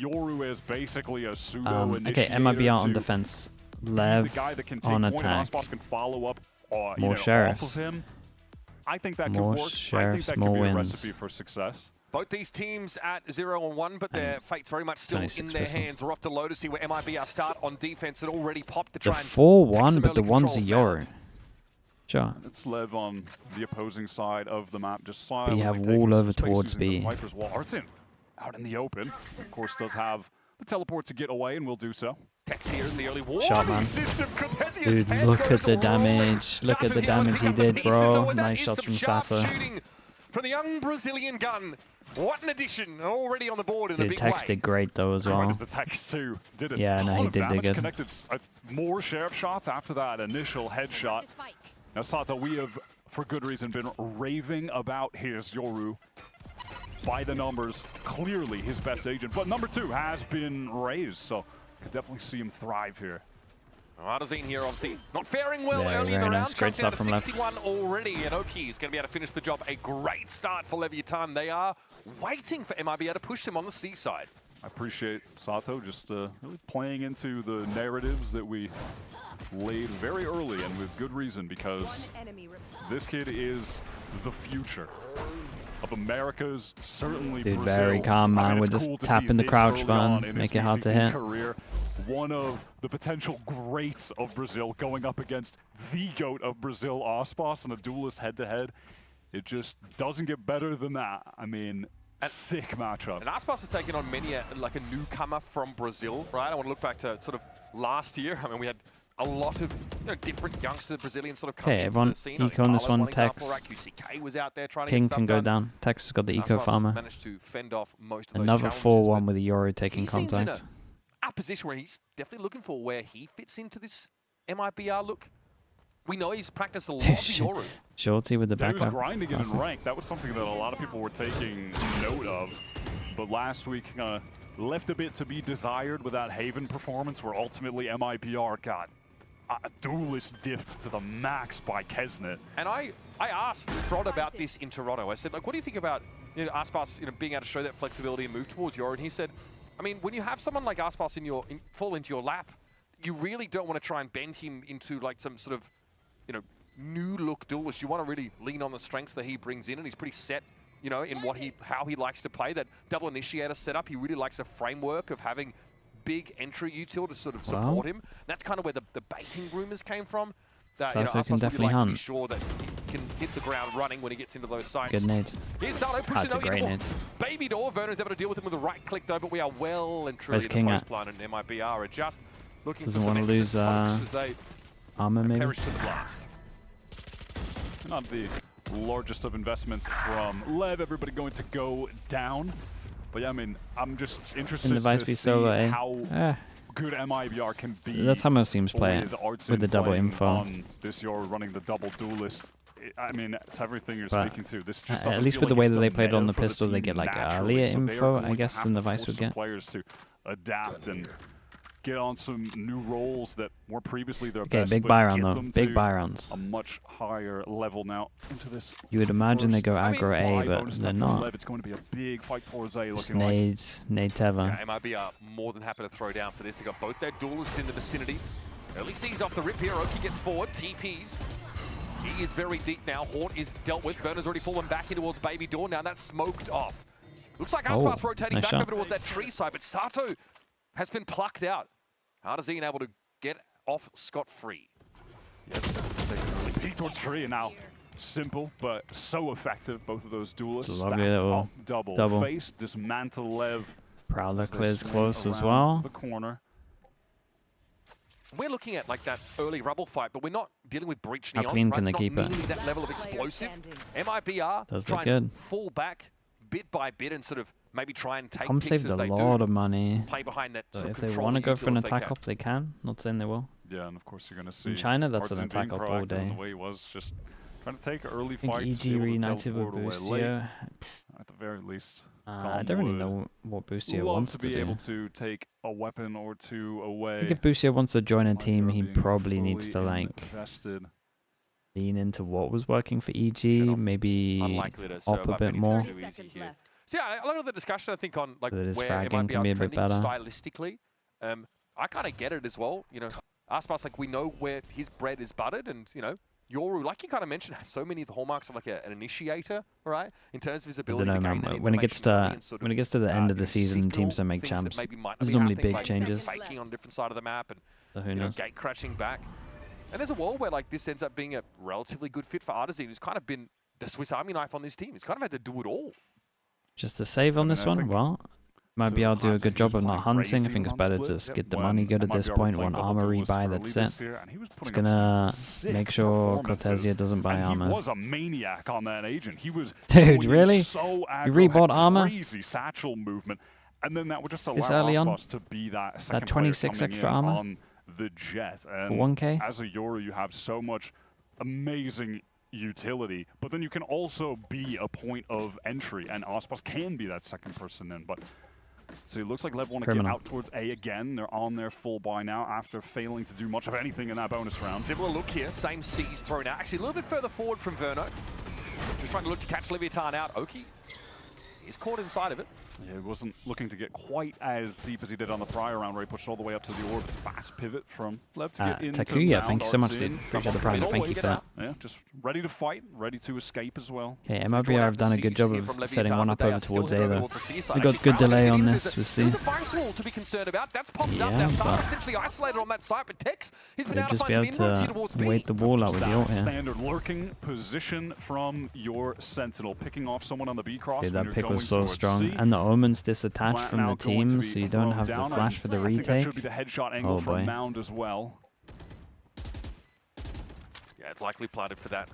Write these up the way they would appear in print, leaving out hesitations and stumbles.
Yoru is basically a pseudo okay, MIBR on defense. Lev on attack. Can follow up, more sheriffs. off of him. I think that more could work. Sheriffs, I think that more could be wins. a recipe for success. Both these teams at 0-1, but their fate's very much still in their hands. We're off to Lotus here, where MIBR start on defense and already popped the try. The 4-1, but the one's a Yoru. Sure. It's Lev on the opposing side of the map, just But silently you have taking wall some over space towards using the B. Viper's wall. Artsin out in the open. Of course, does have the teleport to get away, and will do so. Tex here is the early Shot, man. Dude, look at the damage. Look at the damage he did, bro. Nice shots from Sato. From the young Brazilian gun. What an addition, already on the board in a big Tex way. did great though as well. The Tex too did a Yeah, ton no, he of did damage, good. connected more sheriff shots after that initial headshot. Now Sato, we have, for good reason, been raving about his Yoru. By the numbers, clearly his best agent, but number 2 has been raised, so could definitely see him thrive here. Ardazine here, obviously, not faring well early in the round. Nice. Great Jumped stuff down from to 61 already, and Oki is going to be able to finish the job. A great start for Leviatan. They are waiting for MIBR to push them on the C side. I appreciate Sato just really playing into the narratives that we laid very early, and with good reason, because this kid is the future of America's, certainly Dude, Brazil. very calm, man. We're just cool tapping the crouch button, make it hard to hit. Career. One of the potential greats of Brazil going up against the GOAT of Brazil, Aspas, in a duelist head-to-head. It just doesn't get better than that. I mean, sick matchup. And Aspas has taken on many a newcomer from Brazil, right? I want to look back to sort of last year. I mean, we had a lot of different youngster Brazilians sort of coming into the scene. Eco on this one, Tex. QCK was out there trying to King get stuff can go done. down. Tex has got the Eco Farmer. Managed to fend off most of those Another challenges, 4-1 with the Yoru taking contact. A position where he's definitely looking for where he fits into this MIBR look. We know he's practiced a lot of Yoru. Shorty with the He was backup. grinding it in rank. That was something that a lot of people were taking note of. But last week left a bit to be desired with that Haven performance, where ultimately MIBR got a duelist diffed to the max by Kesnet. And I asked Frod about this in Toronto. I said, like, what do you think about Aspas being able to show that flexibility and move towards Yoru? And he said, I mean, when you have someone like Aspas fall into your lap, you really don't want to try and bend him into like some sort of, new look duelist. You want to really lean on the strengths that he brings in, and he's pretty set, in how he likes to play. That double initiator setup, he really likes a framework of having big entry util to sort of support him. That's kind of where the baiting rumors came from. That Aspas can definitely like hunt. to be sure that he can hit the ground running when he gets into those sites. Good nade. Here's Sato pushing That's a great nade. Baby door. Werner's able to deal with him with a right click though, but we are well and truly in the post plan, and MIBR are just looking Doesn't for some want to lose as they armor maybe. perish to the blast. Not the largest of investments from Lev. Everybody going to go down. But yeah, I mean, I'm just interested to see how good MIBR can be. That's how most teams play it, with the double info. On this, you're running the double duelist. I mean, it's everything you're speaking to. This just at least with the way that they played on the pistol, they get like earlier info, I guess, than the Vice would get. Players to adapt and get on some new roles that were previously their best. Okay, big buy round though. Big buy rounds. A much higher level now into this. You would imagine they go aggro A, but they're not. It's going to be a big fight towards A. Just nades, nade Teva. Yeah, MIB are more than happy to throw down for this. They got both their duelists in the vicinity. Early C's off the rip here. Oki gets forward. TPs. He is very deep now. Haunt is dealt with. Burner's already fallen back in towards Baby Door. Now that's smoked off. Looks like Aspas rotating back over towards that tree side, but Sato has been plucked out. Ardazine able to get off scot-free. Yep, so taking a really peek towards tree, and now simple, but so effective. Both of those duelists. Lovely little double face, dismantle Lev. Prowler clears close as well. The corner. We're looking at like that early rubble fight, but we're not dealing with breach neon. How clean can It's they not keep it? nearly that level of explosive. MIBR Does try look and good. fall back bit by bit and sort of maybe try and take Com picks saved as a they lot do. of money. Play behind that sort So of if they control want to that go you for an do if they attack can. up, they can. Not saying they will. Yeah, and of course you're going to see. In China, that's an Artsin attack being up all proactive day. in the way he was just trying to take early I think fights. EG reunited with Boostio. At the very least. I don't really know what Boostio wants to to be do. able to take a weapon or two away. I think if Boostio wants to join a team, he probably needs to like invested. lean into what was working for EG, maybe Unlikely to up serve a up bit anything more. too easy here. So yeah, a lot of the discussion I think on like This where fragging can MIBR be is a bit trending better. stylistically. I kind of get it as well. You know, Aspas, like we know where his bread is buttered, and you know, Yoru, like you kind of mentioned, has so many of the hallmarks of like an initiator, right? In terms of his I ability don't know, to gain man. that When it gets information early to and sort when it gets to the end of the season, teams don't make signal things champs. that maybe might not There's be normally happening, big like changes. faking on a different side of the map, and So who you know, knows? gate crashing back. And there's a world where like this ends up being a relatively good fit for Artisan, who's kind of been the Swiss Army knife on this team. He's kind of had to do it all. Just to save on this one, well, might be able to do a good job of not hunting. I think it's better to just get the money good at this point. One armory buy, that's it. It's gonna make sure Cortesia doesn't buy armor. He was a maniac on that agent. He was Dude, really? So aggro, You rebought had armor? crazy satchel movement, and then that would just allow This early on? Aspas to be that second 26 player coming extra in armor? on the jet. And 1K? as a Yoru, you have so much amazing utility, but then you can also be a point of entry, and Aspas can be that second person in. But so it looks like Lev want to get out towards A again. They're on their full buy now after failing to do much of anything in that bonus round. Similar look here, same C's thrown out. Actually, a little bit further forward from Verno. Just trying to look to catch Leviatan out. Oki is caught inside of it. Yeah, he wasn't looking to get quite as deep as he did on the prior round, where he pushed all the way up to the orbits. Fast pivot from Lev to get into Takuya, thank you so much, dude. Artsin. Appreciate the prize. Thank you for that. Yeah, just ready to fight, ready to escape as well. Okay, MIBR have done a good job of setting one up over towards A though. We got good delay on this with C. There's a vice wall to be concerned about. That's popped up. Now Sara essentially isolated on that site, but Tex, he's been able to find some inroads here towards B. Wait the wall out with the ult here. Standard lurking position from your Sentinel, picking off someone on the B cross. Okay, when that you're pick was going so towards strong. C. And the Omen's disattached Plant from now the going to team, be so you don't thrown have the down, flash for the I think that retake. should be the headshot angle from boy. Mound as well. Yeah, it's likely planted for that.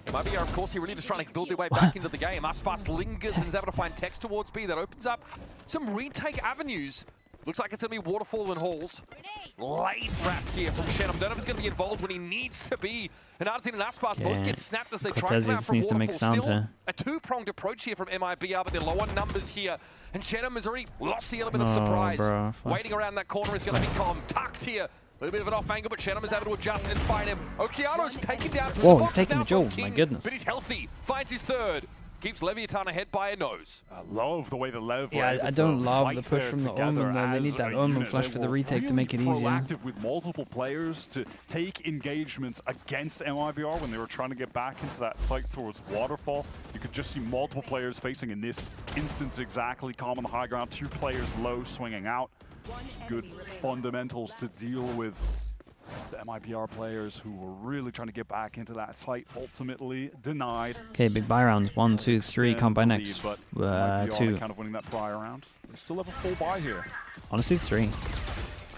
MIBR, of course, here really just trying to build their way back into the game. Aspas lingers and is able to find Tex towards B. That opens up some retake avenues. Looks like it's going to be Waterfall and Halls. Late wrap here from Shen. I don't know if he's going to be involved when he needs to be. And Artsin and Aspas both get snapped as they try to come out from needs to make Waterfall. sound Still here. a two-pronged approach here from MIBR, but they're low on numbers here. And Shenham has already lost the element of surprise. Bro, Waiting around that corner is going to become tucked here. A little bit of an off angle, but Shenham is able to adjust and find him. Okeano's taken down to the Whoa, box. he's taking Now the jewel. King, My goodness. But he's healthy. Finds his third. Keeps Leviatan ahead by a nose. I love the way the Lev were Yeah, able I to don't love fight the push there from the together Omen though. They as need that a Omen unit. flash They for the were retake to make it really easier. proactive with multiple players to take engagements against MIBR when they were trying to get back into that site towards Waterfall. You could just see multiple players facing in this instance exactly. Calm on the high ground, 2 players low swinging out. Just good fundamentals to deal with the MIBR players who were really trying to get back into that site, ultimately denied. Okay, big buy rounds. 1, 2, 3. Can't buy next. But 2. kind of winning that prior round. They still have a full buy here. Honestly, 3.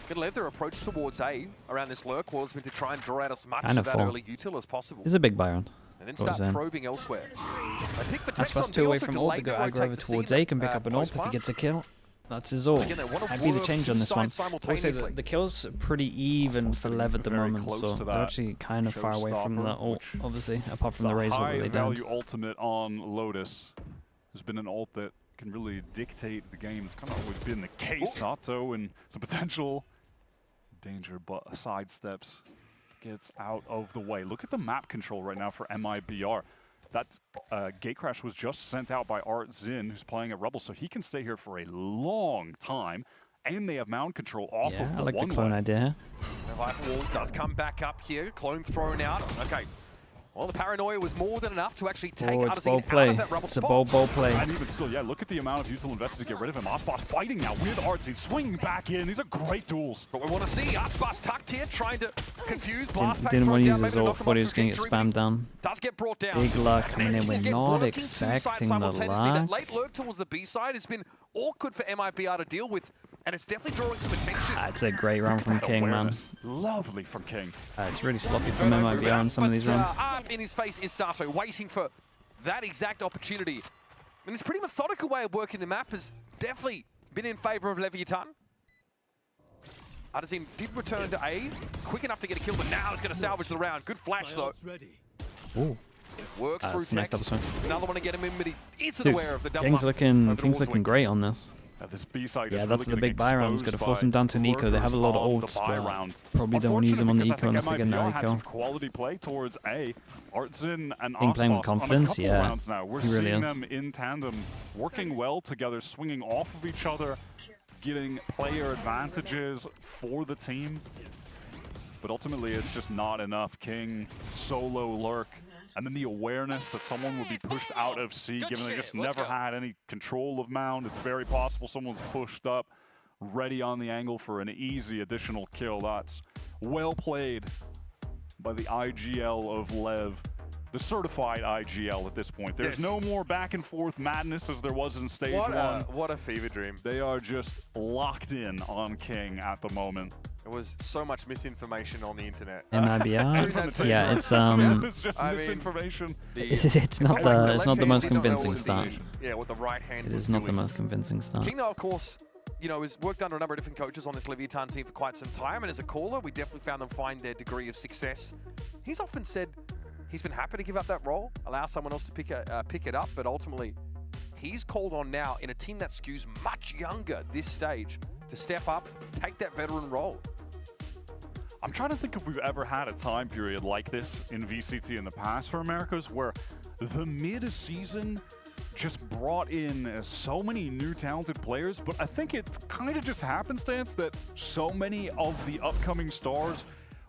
Gonna leave their approach towards A around this lurk wall has been to try and draw out as much Kind of of that full. early util as possible. It's a big buy round. And then What start was probing elsewhere. I think for Tex Aspas on 2 B away also from ult to delayed go the aggro rotate over to towards see A, can pick the up an ult if post he plant. gets a kill. That's his ult. Again, they wanna I'd be the work change two on this one. sides I will say simultaneously. that the kills are pretty even for Lev at the very moment, close so to they're that actually kind of far away from the showstopper, ult, obviously, apart from It's the a Razor that they high-value don't. ultimate on Lotus. There's been an ult that can really dictate the game. It's kind of always been the case. Sato and some potential danger, but sidesteps, gets out of the way. Look at the map control right now for MIBR. That gate crash was just sent out by Artsin, who's playing at Rebel, so he can stay here for a long time. And they have mound control off of Yeah, the I like the one clone way. idea. The Viper Wall does come back up here. Clone thrown out. Okay. Well, the paranoia was more than enough to actually take Oh, it's Artisan bold out play. of that rubble It's a spot. bold play. And even still, yeah, look at the amount of util invested to get rid of him. Aspas fighting now with Artsin, swinging back in. These are great duels. But we want to see Aspas tucked here, trying to confuse Blast Pack. Didn't throw want to down, use his maybe ult, knock him thought he off was going to get trajectory, but spammed down. does get brought down. Big luck coming in. We're Again, not working two sides expecting the simultaneously. That luck. late lurk towards the B side has been awkward for MIBR to deal with, and it's definitely drawing some attention. That's a great round from That King, man. awareness. Lovely from King. It's really sloppy from MIBR on some of these rounds. Up in his face is Sato, waiting for that exact opportunity. And this pretty methodical way of working the map has definitely been in favor of Leviatan. Artisan did return to A, quick enough to get a kill, but now he's going to salvage the round. Good flash, though. Ooh. Works through it's a nice Tex. double swing. Another one to get him in, but he isn't Dude, aware of the double King's up looking over towards great on this. This B side Yeah, is that's really the big buy round. It's going to force them down to an eco. They have a lot of ults, but probably don't want to use them on the eco unless they get an MIBR had some eco. quality play towards A. Artsin and Being playing with Ospas on a confidence, couple yeah. rounds now. We're He really seeing is. them in tandem, working well together, swinging off of each other, getting player advantages for the team. But ultimately, it's just not enough. King, solo lurk, and then the awareness that someone would be pushed out of C, given they just never had any control of Mound. It's very possible someone's pushed up, ready on the angle for an easy additional kill. That's well played by the IGL of LEV, the certified IGL at this point. There's no more back and forth madness as there was in stage one. What a fever dream. They are just locked in on King at the moment. There was so much misinformation on the internet. MIBR? Yeah, it's it's just misinformation. it's not the most convincing start. Yeah, what the right hand It is not the most convincing start. King, though, of course, you know, has worked under a number of different coaches on this Leviatan team for quite some time, and as a caller, we definitely found them find their degree of success. He's often said he's been happy to give up that role, allow someone else to pick it up, but ultimately, he's called on now in a team that skews much younger this stage to step up, take that veteran role. I'm trying to think if we've ever had a time period like this in VCT in the past for Americas where the mid-season just brought in so many new talented players, but I think it's kind of just happenstance that so many of the upcoming stars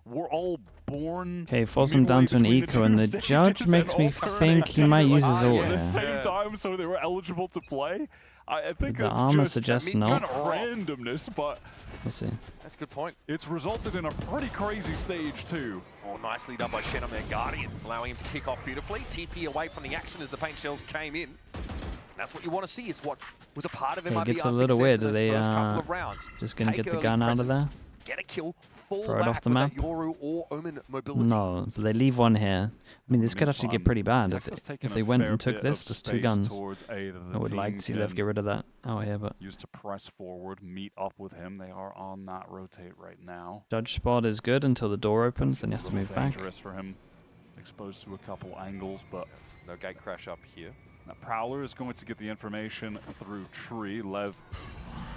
were all born. Okay, force him down to an eco, and the judge makes me think he might use his ult at the here. same time, so they were eligible to play. I think The it's armor just suggests no. kind of randomness, but We'll see. That's a good point. it's resulted in a pretty crazy stage too. Oh, nicely done by Shen on their Guardians, allowing him to kick off beautifully. TP away from the action as the paint shells came in. That's what you want to see, is what was a part of MIBR's It gets a success little weird. in Are those they first couple of rounds. just going to Take get the early gun out of presence, there? Get a kill, fall Throw it back off the with map? that Yoru or Omen mobility. No, but they leave one here. I mean, this could actually get pretty bad if they went and took this. There's two guns. I would like to see Lev get rid of that out here, but Used to press forward, meet up with him. They are on that rotate right now. judge spot is good until the door opens. Then he has to move back. Dangerous for him, exposed to a couple angles, but No gate crash up here. that Prowler is going to get the information through Tree. Lev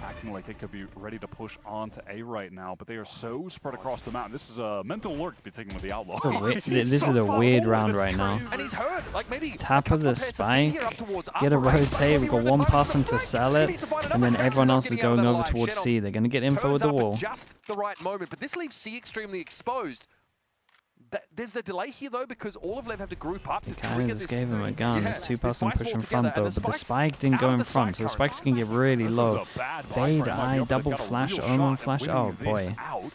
acting like they could be ready to push on to A right now, but they are so spread across the mountain. This is a mental lurk to be taken with the Outlaw. This is a weird round right now. And he's hurt. Like maybe Tap of the spike, get a rotate, we've got one person to sell it, and then everyone else is going over towards C. They're going to get info with the wall. Just the right moment, but this leaves C extremely exposed. There's a delay here though, because all of LEV have to group up to Kind trigger of this. just gave him a gun. There's two person spikes push in all front together, though, and but the spikes spike didn't out go of in the front, so the side spikes current. can get really This is low. a bad buy Fade for MIBR, eye, but double they've got a flash, real omen shot flash. at Oh winning this boy. out.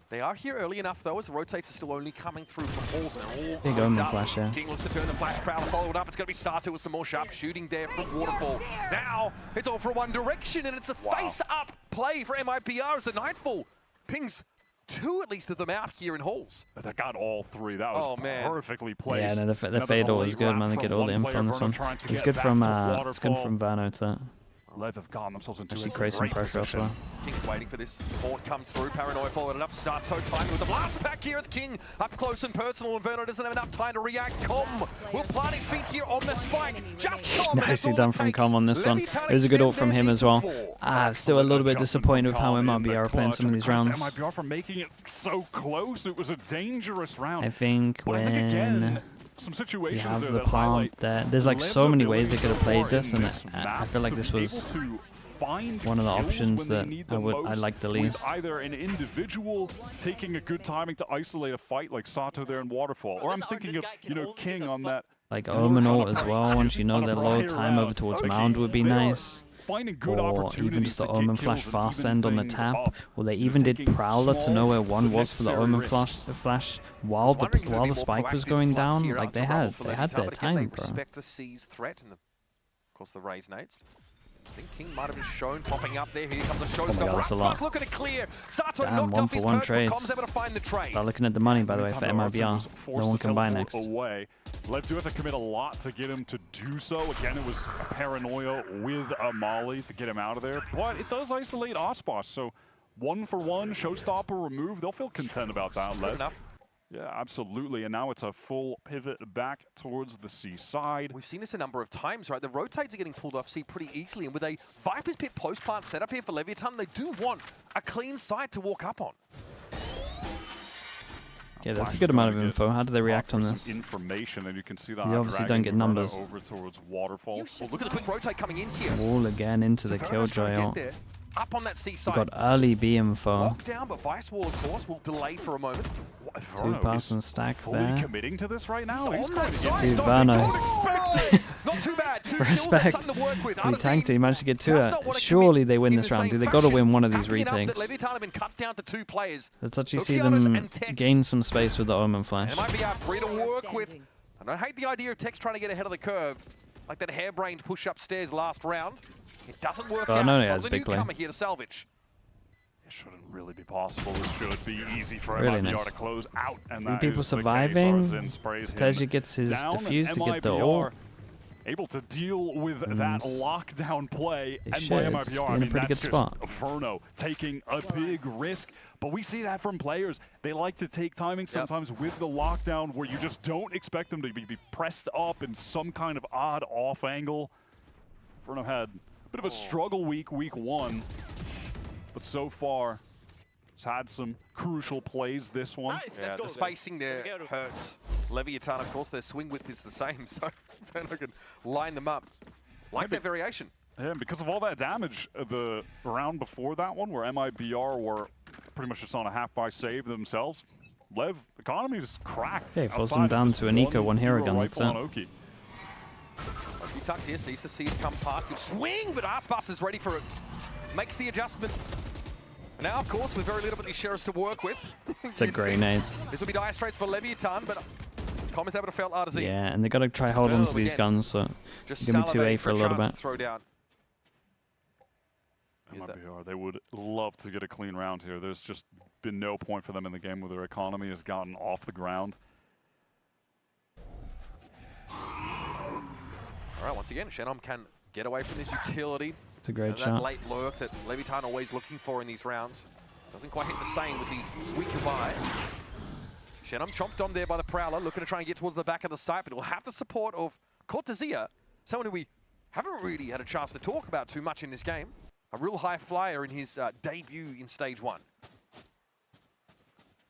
They are here early enough though, as the rotates are still only coming through from halls, and they're all Big armed omen up. flash there. King looks to turn the flash, Prowler followed up. It's going to be Sato with some more sharp shooting there from Waterfall. Now it's all for one direction, and it's a face-up play for MIBR as the Nightfall pings two at least of them out here in halls. They got all three. That was Oh, man. perfectly placed. Yeah, no, the Now there's fade a ult is late good, wrap man. They from get all the info player, on this Vernon one. trying to It's get good back from to Vano to that. Lev have gotten themselves into Actually a create some great pressure as position. well. King's waiting for this. Port comes through. Paranoia followed it up. Sato timing with the blast pack here. It's King up close and personal, and Verno doesn't have enough time to react. Com will plant his feet here on the spike. Just Com. Nicely done from Com on this one. It was a good ult from him as well. Still a little bit disappointed with how MIBR are playing some of these rounds. MIBR for making it so close. It was a dangerous round. I think But I think again, when some you situations have there the that highlight plant there, there's like Lev's so many ability ways they could have so played far this, in and this I map feel like to this be was able to find one of the kills options when they that need I them most liked the with least. either an individual taking a good timing to isolate a fight like Sato there in Waterfall, or I'm thinking of, you know, King on that. Like Omen ult as well, once you know they're low, time over towards Mound would be nice. Finding good Or opportunities even just the to get Omen kills flash and fast even end on the things tap. up. Or they You're even did taking Prowler to small know where but one was for the necessary Omen risks. flash while Was wondering if while they'd the be more spike was proactive going flank down. here Like out to they rubble had for their Leviatan, but again, time, they bro. respect the C's threat and of course the Rays nades. I think King might have been shown popping up there. Here comes a God, showstopper. that's a lot. Looking to clear. Sato Damn, knocked off his 1-for-1 perch, but trades. Com's able to find the trade. Start looking at the money, by the way, for Anytime that Artsin was MIBR. forced No one to can buy teleport next. Away. Lev do have to commit a lot to get him to do so. Again, it was a paranoia with a molly to get him out of there, but it does isolate Ospas. So 1-for-1, showstopper removed. They'll feel content about that, Good Lev. enough. Yeah, absolutely. And now it's a full pivot back towards the C side. We've seen this a number of times, right? The rotates are getting pulled off C pretty easily. And with a Viper's Pit post-plant setup here for Leviatan, they do want a clean site to walk up on. Yeah, that's a good amount of info. How do they react on this? Information, and you can see that. You obviously don't get numbers. Over towards Waterfall. Well, look at the quick rotate coming in here. Wall again into the Killjoy ult. Up on that C side. Got early B info. Lockdown, but Vice Wall, of course, will delay for a moment. Two-person stack fully there. committing to this right now. He's on that Dude, Verno. Not too bad. Two Respect. kills, something to work with. He tanked it. He managed to get two. Does not want to Surely they win in this the round. same Dude, they got to fashion. win one of these Happy enough retakes. that Leviatan have been cut down to 2 players. Let's actually see Lokianos them and Tex. gain some space with the Omen Flash. And MIBR free to work with. I don't hate the idea of Tex trying to get ahead of the curve. Like that harebrained push upstairs last round. It doesn't work out. no, he So has the big play. newcomer here to salvage. It shouldn't really be possible. This should be easy for Really MIBR nice. to close out. And Three that people is the case. surviving. Arzin sprays him Teja gets his down, defuse to get the MIBR ult. able to deal with that lockdown play. They And should. by They're MIBR, I in a mean, pretty that's good just spot. Verno taking a big risk. But we see that from players. They like to take timing sometimes with the lockdown where you just don't expect them to be pressed up in some kind of odd off angle. Verno had a bit of a struggle week 1. But so far, he's had some crucial plays this one. Nice, Yeah, let's go, the guys. spacing there hurts. Leviatan, of course, their swing width is the same, so Verno can line them up. Like that variation. Yeah, and because of all that damage, the round before that one, where MIBR were pretty much just on a half-buy save themselves, Lev economy just cracked. Yeah, forced outside them of down this to an eco one hero gun, rifle that's on it. Oki. He tucked here, sees the C's come past him. Swing, but Arspas is ready for it. Makes the adjustment. And now, of course, with very little bit of these sheriffs to work with. It's a grenade. This will be dire straits for Leviatan, but Com is able to fell Arzin. Yeah, and they got to try hold on to these guns, so Just give me 2A salivating for a little chance bit. to throw down. MIBR, they would love to get a clean round here. There's just been no point for them in the game where their economy has gotten off the ground. All right, once again, Shenom can get away from this utility. It's a great That shot. late lurk that Leviatan always looking for in these rounds. Doesn't quite hit the same with these weaker by. Shenom chomped on there by the Prowler, looking to try and get towards the back of the site, but he'll have the support of Cortesia, someone who we haven't really had a chance to talk about too much in this game. A real high flyer in his debut in Stage 1.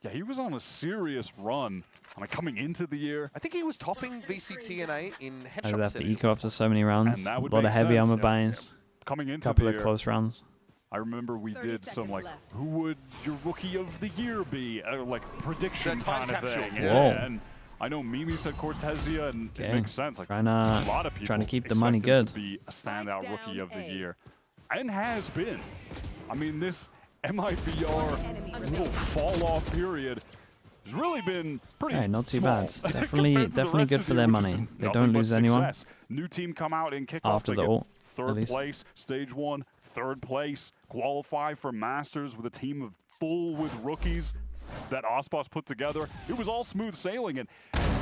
Yeah, he was on a serious run. I mean, coming into the year. I think he was topping VCT in I headshot would have to percentage. eco after so many rounds. And that A would lot make of heavy sense. armor buys. Coming into Couple the of year, close rounds. I remember we 30 did some seconds like, left. who would your rookie of the year be? Like prediction The time kind of capsule. thing. Whoa. Yeah, and I know Mimi said Cortesia, and Okay. it makes sense. Like Trying a to- lot of people trying to keep the expect money him good. to be a standout Strike rookie of the down A. year, and has been. I mean, this MIBR little fall off period has really been pretty Hey, not too small bad. Definitely compared to the definitely rest good of for the their year, which has money. been They nothing don't but lose anyone. success. New team come out in kickoff. After they the get ult, at third least. place, Stage 1, third place, qualify for Masters with a team of full with rookies that Ospas put together. It was all smooth sailing, and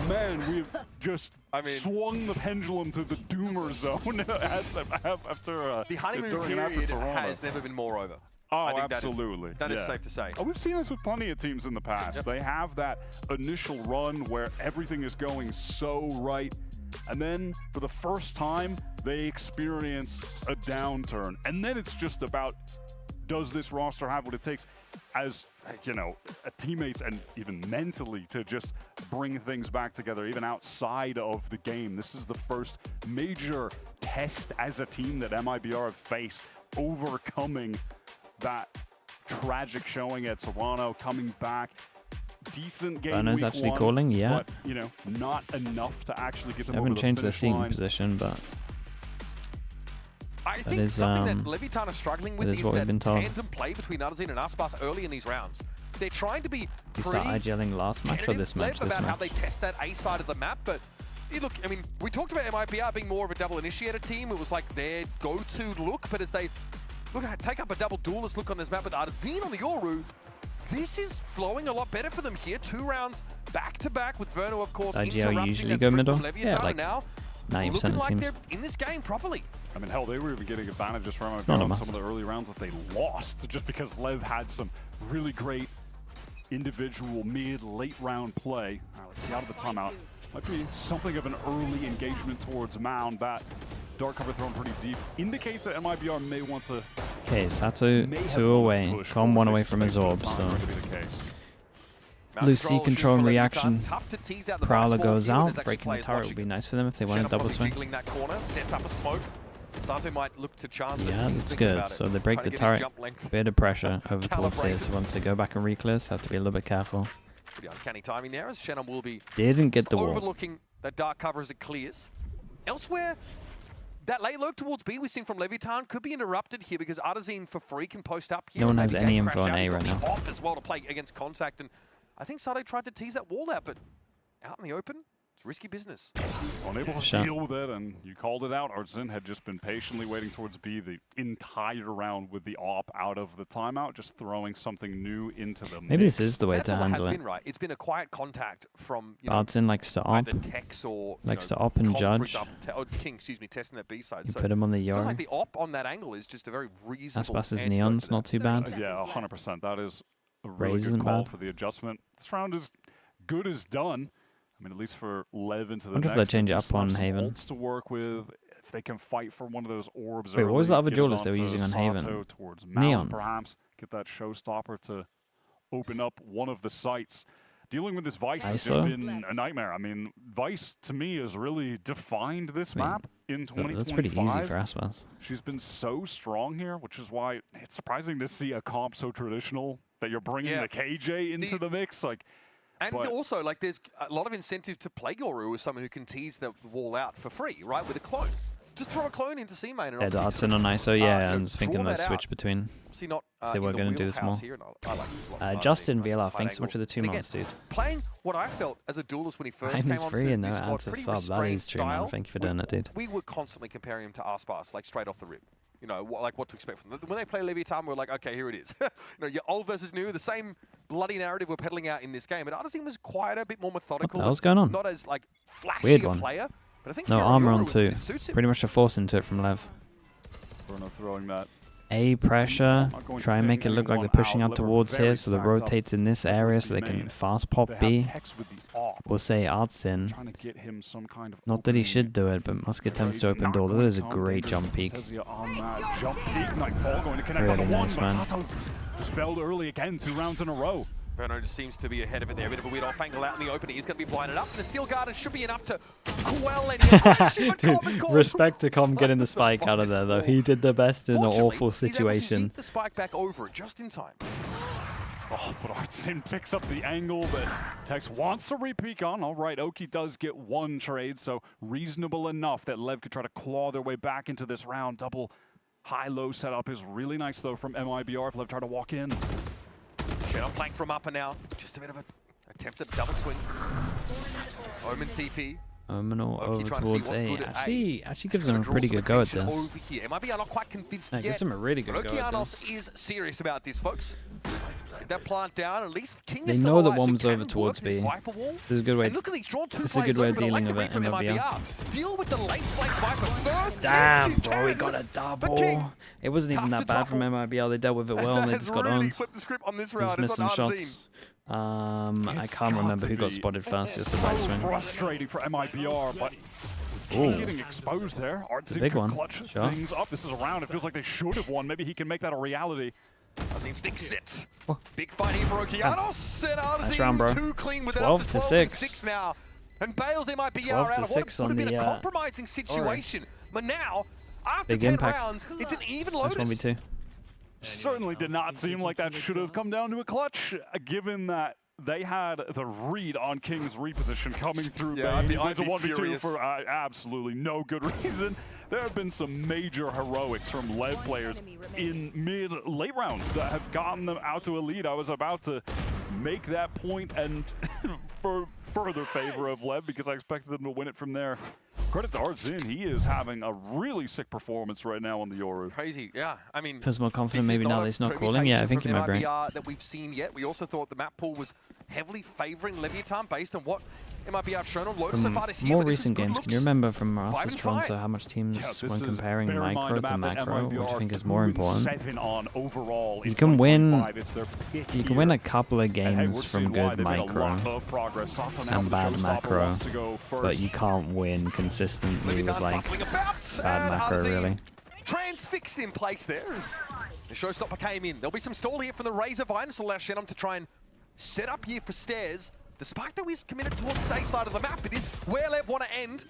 man, we've just swung the pendulum to the doomer zone after The honeymoon during and after period Toronto. has never been more over. Oh, I think absolutely. That is yeah. safe to say. Oh, we've seen this with plenty of teams in the past. Yep. They have that initial run where everything is going so right, and then for the first time, they experience a downturn. And then it's just about, does this roster have what it takes as, you know, teammates and even mentally to just bring things back together, even outside of the game. This is the first major test as a team that MIBR have faced, overcoming that tragic showing at Toronto, coming back. Decent game Verno's week actually 1, calling, yeah. but, you know, not enough to actually get them They over haven't the changed their finish seating line. position, but I think is, something that Leviatan are struggling with that is is what we've that been told. tandem play between Arzin and Aspas early in these rounds. They're trying to be you start pretty IGLing last match or this match? tentative This about how match. they test that A side of the map, but look, I mean, we talked about MIBR being more of a double initiator team. It was like their go-to look, but as they take up a double duelist look on this map with Arzin on the Yoru, this is flowing a lot better for them here. 2 rounds back-to-back with Verno, of course, IGL interrupting usually that go streak middle? from Leviatan, Yeah, like and now 90% looking of like teams. they're in this game properly. I mean, hell, they were even getting advantages from not MIBR a on must. some of the early rounds that they lost just because Lev had some really great individual mid-late round play. All right, let's see out of the timeout. Might be something of an early engagement towards Mound. That dark cover thrown pretty deep indicates that MIBR may want to. Okay, Sato 2 away. Con 1 away from his orb, so. Lucy control and reaction. Prowler goes out. Breaking the turret would be nice for them if they want a double swing. Sato might look to chance yeah, that's good. So they break the turret. Bit of pressure over towards here. So once they go back and reclears, have to be a little bit careful. Pretty uncanny timing there, as Shannon will be didn't get the wall. Overlooking that dark cover as it clears. Elsewhere, that late lurk towards B we've seen from Leviatan could be interrupted here because Artazine for free can post up here. No one has any info on A right now. Off as well to play against Contact, and I think Sato tried to tease that wall out, but out in the open, it's risky business. Unable to deal with it, and you called it out. Artazine had just been patiently waiting towards B the entire round with the op out of the timeout, just throwing something new into the Maybe mix. this is the way to handle it. Been right. It's been a quiet contact from Artazine likes to op. Tex or likes to op and judge. Or King, excuse me, testing that B side. You so put him on the yard. feels like the op on that angle is just a very reasonable. Aspas' neon's not too bad. Yeah, 100%. That is a really good call for the adjustment. This round is good as done. I mean, at least for Lev into the next. I wonder if they change it up on Haven. Ults to work with, if they can fight for one of those orbs. Wait, what was the other duelist they were using on Haven? Towards Neon. Perhaps get that showstopper to open up one of the sites. Dealing with this Vice has just been a nightmare. I mean, Vice to me has really defined this map in 2025. That's pretty easy for Aspas. She's been so strong here, which is why it's surprising to see a comp so traditional that you're bringing the KJ into the mix. Like. And also, like, there's a lot of incentive to play Yoru as someone who can tease the wall out for free, right, with a clone. Just throw a clone into C main. And darts in on ISO, yeah, and thinking that switch between. Not, they were going to do this more. Here, I like this Justin VLR, thanks so much for the 2 months, dude. Playing what I felt as a duelist when he first came on free and this no ads of sub. That is true, man. Thank you for doing it, dude. We were constantly comparing him to Aspas, like, straight off the rip. You know, like what to expect from them. When they play Leviatan, we're like, okay, here it is. You know, your old versus new, the same bloody narrative we're peddling out in this game. But Artazine was quieter, a bit more methodical. What the hell's going on? Not as, like, flashy Weird a one. player. But I think no armor on 2. Pretty much a force into it from Lev. Bruno throwing that. A pressure. Try and make it look like they're pushing out towards here, so they rotate in this area so they can fast pop B. We'll say Artazine. Not that he should do it, but Musket tends to open door. That is a great jump peek. Really nice, man. Just failed early again, 2 rounds in a row. Bruno just seems to be ahead of it there. A bit of a weird off angle out in the open. He's going to be blinded up. And the Steel Garden should be enough to quell any aggression. Dude, respect to Com getting the spike out of there, though. He did the best in an awful situation. He's able to the spike back over it just in time. Oh, but Artazine picks up the angle that Tex wants to re-peek on. All right, Oki does get 1 trade, so reasonable enough that Lev could try to claw their way back into this round. Double high-low setup is really nice, though, from MIBR if Lev try to walk in. Shannon playing from upper now. Just a bit of an attempted double swing. Omen TP. Omen over towards A. Actually gives him a pretty good go at this. Over here. MIBR not quite convinced yet. Gives him a really good go at this. is serious about this, folks. Get that plant down. At least King they is know still the one was over towards B. This is a good way. Look at these drawn 2 This is a good way of dealing with it. Deal with the late flank Viper first. Damn, bro, he got a double. It wasn't even that bad from MIBR. They dealt with it well, and they just got on. Flipped the script on this round. Missed some shots. I can't remember who got spotted first. It's a nice swing. Frustrating for MIBR, but getting exposed there. Artazine big one. Clutch things up. This is a round. It feels like they should have won. Maybe he can make that a reality. Artazine sticks it. Big fight here for Okeanos. And Artazine too clean with it 12 up to to 6. 6 now. And Bales MIBR out of what would have been a compromising situation. But now, after 10 rounds, it's an even Lotus. 1v2. Certainly did not seem like that should have come down to a clutch, given that they had the read on King's reposition coming through. Yeah, I'd be 1v2 for absolutely no good reason. There have been some major heroics from Lev players in mid-late rounds that have gotten them out to a lead. I was about to make that point and for further favor of Lev because I expected them to win it from there. Credit to Artazine, he is having a really sick performance right now on the Yoru. Crazy, yeah. I mean, feels more confident maybe now that he's not calling. Yeah, I think he might be. That we've seen yet. We also thought the map pool was heavily favoring Leviatan based on what MIBR have shown on Lotus so far this year. More But this is recent good games, looks. can you remember from 5 Masters and Toronto 5. how much teams, Yeah, when comparing micro to macro, what do you think is more 2 and important? 7 on overall You in can win. 2025. It's their pick You can win here. a couple of And hey, we're games seeing from why good they've made a micro lot of progress. Sato now and with the bad showstopper macro, wants to go first. but you can't win consistently with Leviatan like bustling about, bad and macro Arzi really. transfixed in place there as the showstopper came in. There'll be some stall here from the Razor Vine, so allow Shannon to try and set up here for stairs. The Spike, though, is committed towards his A side of the map. It is where Lev want to end.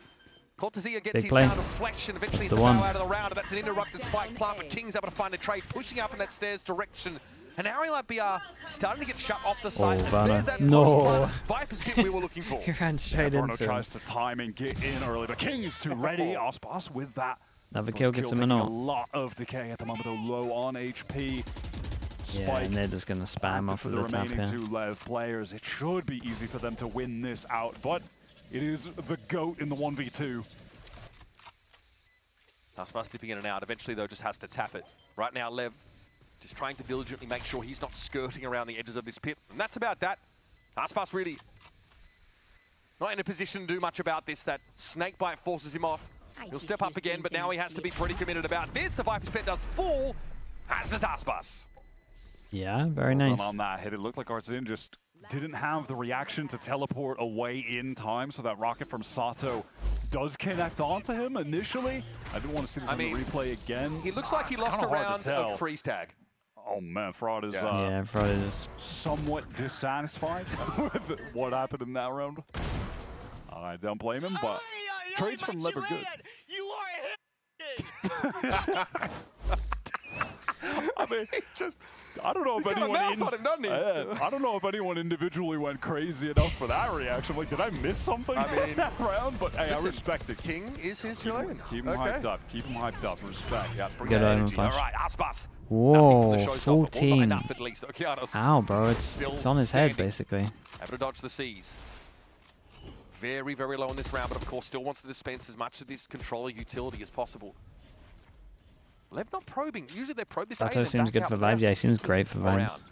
Cortezia gets Big his play. round of flesh and eventually That's is the the bow one. out of the round. And that's an interrupted Spike plant, but King's able to find a trade, pushing up in that stairs direction. And now he might be starting to get shut off the side. Oh, And Vanna. there's that No. post-plant Viper's pit we were looking for. He ran straight Verno into him. tries to time and get in early, but King is too ready. Aspas with that. Another First kill gets him a taking knot. lot of decay at the moment, though low on HP. Yeah, Spike and they're just gonna spam off for of the the tap remaining here. 2 Lev players. It should be easy for them to win this out, but it is the GOAT in the 1v2. Aspas dipping in and out. Eventually, though, just has to tap it. Right now, Lev just trying to diligently make sure he's not skirting around the edges of this pit. And that's about that. Aspas really not in a position to do much about this. That snake bite forces him off. He'll step up again, but now he has to be pretty committed about this. The Viper's pit does fall, as does Aspas. Yeah, very Well nice. done on that hit. It looked like Arzin just didn't have the reaction to teleport away in time, so that rocket from Sato does connect onto him initially. I didn't want to see this on the replay again. He looks like he It's lost a kinda hard round to tell. of freeze tag. Oh man, Fraud is Yeah, Friday is. somewhat dissatisfied with what happened in that round. I don't blame him, but trades from Lev are good. You are I mean, I don't know if He's got a anyone. mouth on him, doesn't he? I don't know if anyone individually went crazy enough for that reaction. Like, did I miss something in that round? But hey, listen, I respect it. King is his Chilean. Keep him hyped up. Keep him hyped up. Respect. Yeah, bring Good that item energy. flash. All right, Aspas. Whoa, Nothing for the showstopper. full Well, not team. enough at least. Okeanos Ow, bro, it's still on his head standing. basically. able to dodge the seas. Very, very low in this round, but of course still wants to dispense as much of this controller utility as possible. Lev not probing. Usually they probe this A and Sato then seems back good out, for but they are vibes. Yeah, he seems great for sneaking vibes. around.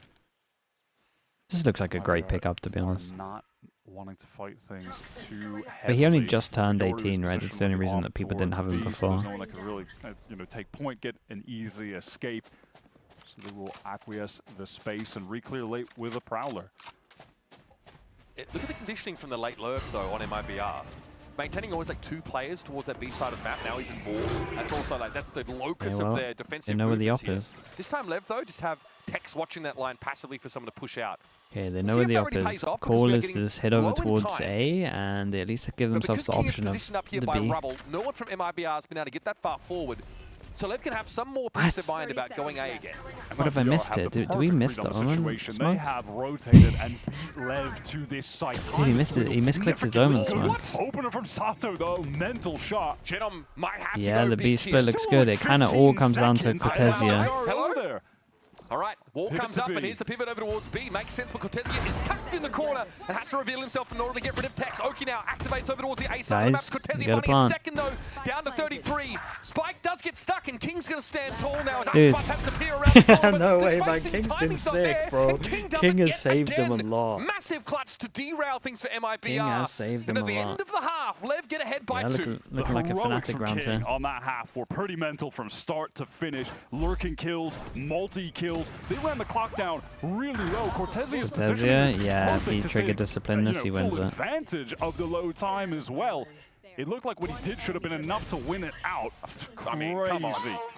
This looks like a great pickup, to be honest. Not wanting to fight things too But he only heavily. just turned Yoru's 18, right? That's the only position reason will be that people off didn't have him towards B, so before. there's no one that could really, take point, get an easy escape. So they will acquiesce the space and re-clear late with a Prowler. Look at the conditioning from the late lurk though on MIBR. Maintaining always like 2 players towards that B side of the map, now even more. That's also like, that's the locus Yeah, well, of their defensive they know where the movements op here. is. This time Lev though, just have Tex watching that line passively for someone to push out. Okay, they We'll know see where if the that op really is. pays off, because we Call are is getting just head low over in towards time. A, and they at least give But themselves because the King is option of positioned up here the by B. Rubble, no one from MIBR has been able to get that far forward. So Lev can have some more peace of mind about going A again. What if I missed it? Do we miss the Omen? They Smoke? have rotated and beat Lev to this site. Dude, he missed it. He misclicked his Omen, Smoke. Opener from Sato though, mental shot. Genom might have to Yeah, go the big B here. split looks Still good. at It kind of all 15 comes down to seconds. Cortezia. Hello there. All right, wall Pivot comes to up, B. and here's the pivot over towards B. Makes sense, but Cortezia is tucked in the corner and has to reveal himself in order to get rid of Tex. Oki now activates over towards the A side of the map. Guys, Cortezia you gotta finding his plant. second, though, down to 33. Spike does get stuck, and King's going to stand tall now as Dude. Aspas has to peer around the corner. but No the way, man. spacing King's been timing's not sick, there, bro. and King does King it has yet saved them a again. lot. Massive clutch to derail things for MIBR. King has saved them and at a the lot. end of the half, Lev get ahead by Yeah, 2. looking like a Heroics Fnatic from round King here. on that half were pretty mental from start to finish. Lurking kills, multi-kills. They ran the clock down really low. Cortezia's position Cortezia, is yeah, if perfect he to trigger take, disciplineness, he wins full it. advantage of the low time as well. It looked like what he did should have been enough to win it out. I mean, come on. Crazy. Oh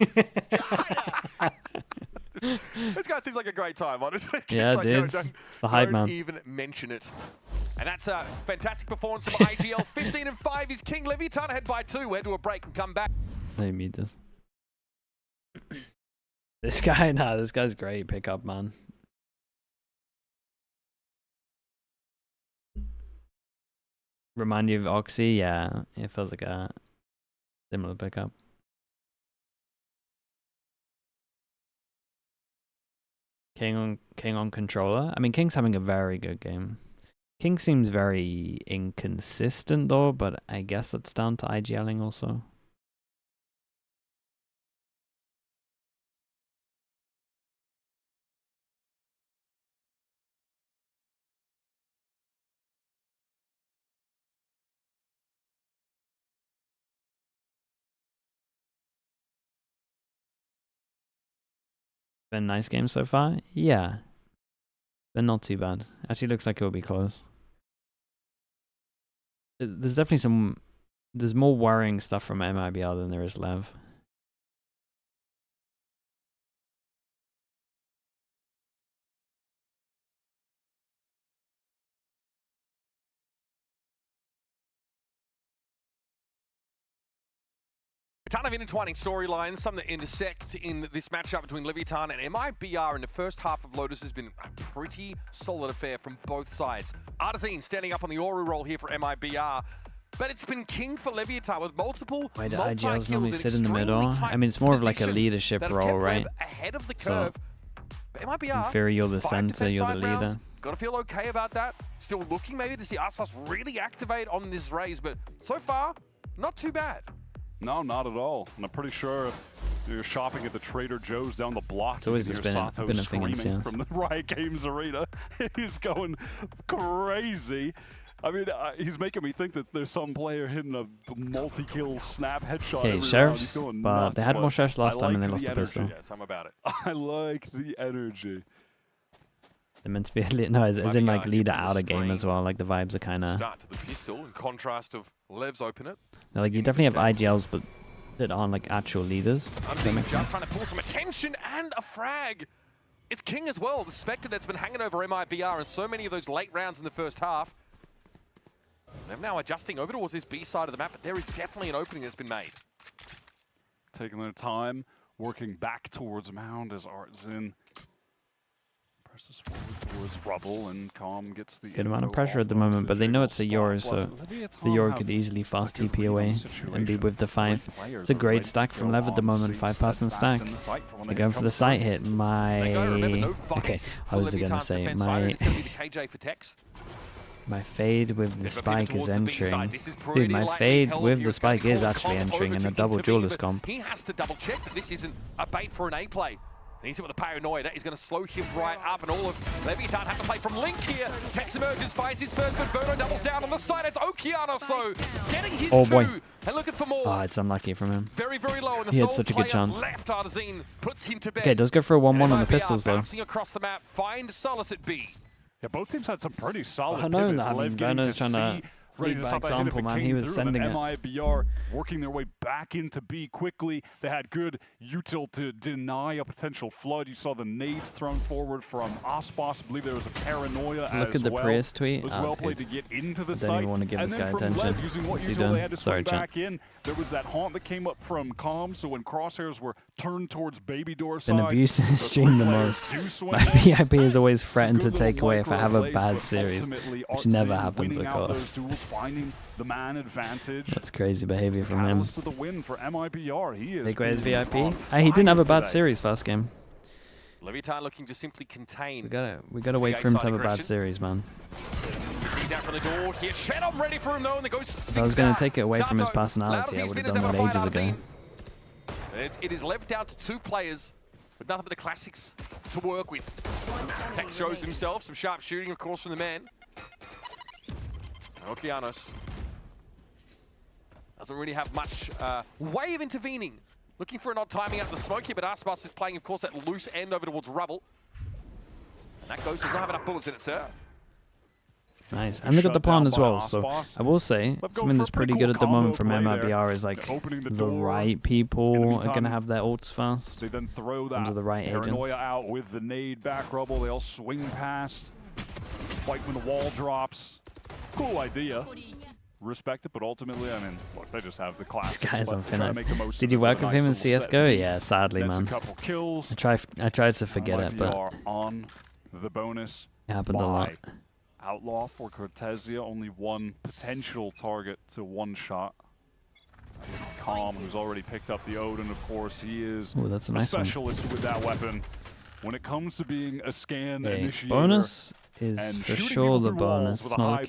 my god! This guy seems like a great time, honestly. Yeah, It's like, dude. don't It's the hype man. even mention it. And that's a fantastic performance from IGL. 15 and 5 is King. Leviatan ahead by 2. We'll do a break and come back. Let me mute this. This guy, this guy's great pickup, man. Remind you of Oxy? Yeah, it feels like a similar pickup. King on controller. I mean, King's having a very good game. King seems very inconsistent though, but I guess that's down to IGLing also. Been a nice game so far? Yeah. But not too bad. Actually looks like it will be close. There's definitely some... There's more worrying stuff from MIBR than there is LEV. A ton of intertwining storylines, some that intersect in this matchup between Leviatan and MIBR in the first half of Lotus has been a pretty solid affair from both sides. Artazine standing up on the Oru role here for MIBR, but it's been king for Leviatan with multiple Why do IGLs normally sit in the middle? I mean, it's more of like a leadership role, right? Ahead of the So, curve. But MIBR, in theory, you're the center, you're the leader. Got to feel okay about that. Still looking maybe to see Aspas really activate on this raise, but so far, not too bad. No, not at all. And I'm pretty sure you're shopping at the Trader Joe's down the block. It's always just been a thing in CS. From the Riot Games arena. He's going crazy. I mean, he's making me think that there's some player hitting a multi-kill snap headshot. Okay, sheriffs, but they had more sheriffs last time and they lost the pistol. Yeah, some about it. I like the energy. They're meant to be no, as in like leader out of game as well. Like the vibes are kind of. Start to the pistol in contrast of LEV's open it. Like you definitely have IGLs, but that aren't like actual leaders. Just trying to pull some attention and a frag. It's King as well, the Spectre that's been hanging over MIBR in so many of those late rounds in the first half. They're now adjusting over towards this B side of the map, but there is definitely an opening that's been made. Taking their time, working back towards Mound as Artzin presses forward towards Rubble, and Calm gets the good amount of pressure at the moment, but they know it's a Yor, so the Yor could easily fast TP away and be with the 5. It's a great stack from LEV at the moment, 5-person stack. They're going for the site hit. Okay, I was going to say, my fade with the spike is entering. Dude, my fade with the spike is actually entering in a double duelist comp. He has to double check that this isn't a bait for an A play. He's hit with the paranoia. That is going to slow him right up, and all of Leviatan have to play from Link here. Tex Emergence finds his first, but Berno doubles down on the side. It's Okeanos, though, getting his two and looking for more. Oh, it's unlucky from him. Very, very low, and the he had such a good chance. Left Artazine puts him to bed. Okay, does go for a 1-1 on the pistols, though. Bouncing across the map, find solace at B. Yeah, both teams had some pretty solid I know pivots. that. I mean, Berno's trying to lead by example, man. He was sending it. MIBR working their way back into B quickly. They had good util to deny a potential flood. You saw the nades thrown forward from Aspas. I believe there was a paranoia as well. Look at the Prius tweet. It was well played to get into the site. I don't even want to give this guy attention. LEV, using what util they had to swing back in. There was that haunt that came up from Calm, so when crosshairs were turned towards Baby Door side, been abusing the stream the most. My VIP is always threatened to take away if I have a bad series, which never happens, of course. Finding the man advantage. That's crazy behavior from him. To the win for MIBR. He is big way as VIP. He didn't have a bad series first game. Leviatan looking to simply contain. We gotta wait for him to have a bad series, man. He's out from the door here. Shedom ready for him though, and the ghost. If I was gonna take it away from his personality, I would have done that ages ago. It is left down to 2 players with nothing but the classics to work with. Tex shows himself, some sharp shooting, of course, from the man. Okeanos doesn't really have much way of intervening. Looking for an odd timing out the smoke here, but Aspas is playing, of course, that loose end over towards Rubble. And that ghost does not have enough bullets in it, sir. Nice, and they got the plan as well, so I will say, something that's pretty good at the moment from MIBR is like the right people are going to have their ults fast. They then throw that the right paranoia out with the nade back Rubble. They all swing past, fight when the wall drops. Cool idea. Respect it, but ultimately, I mean, look, they just have the classics. This guy's on finesse. Did you work with him in CSGO? Yeah, sadly, man. A couple kills. I tried to forget it, but on the bonus. It happened a lot. Outlaw for Cortesia, only one potential target to one shot. Calm, who's already picked up the Odin, of course, he is that's a nice specialist with that weapon. When it comes to being a scan initiator, bonus is for sure the bonus. It's not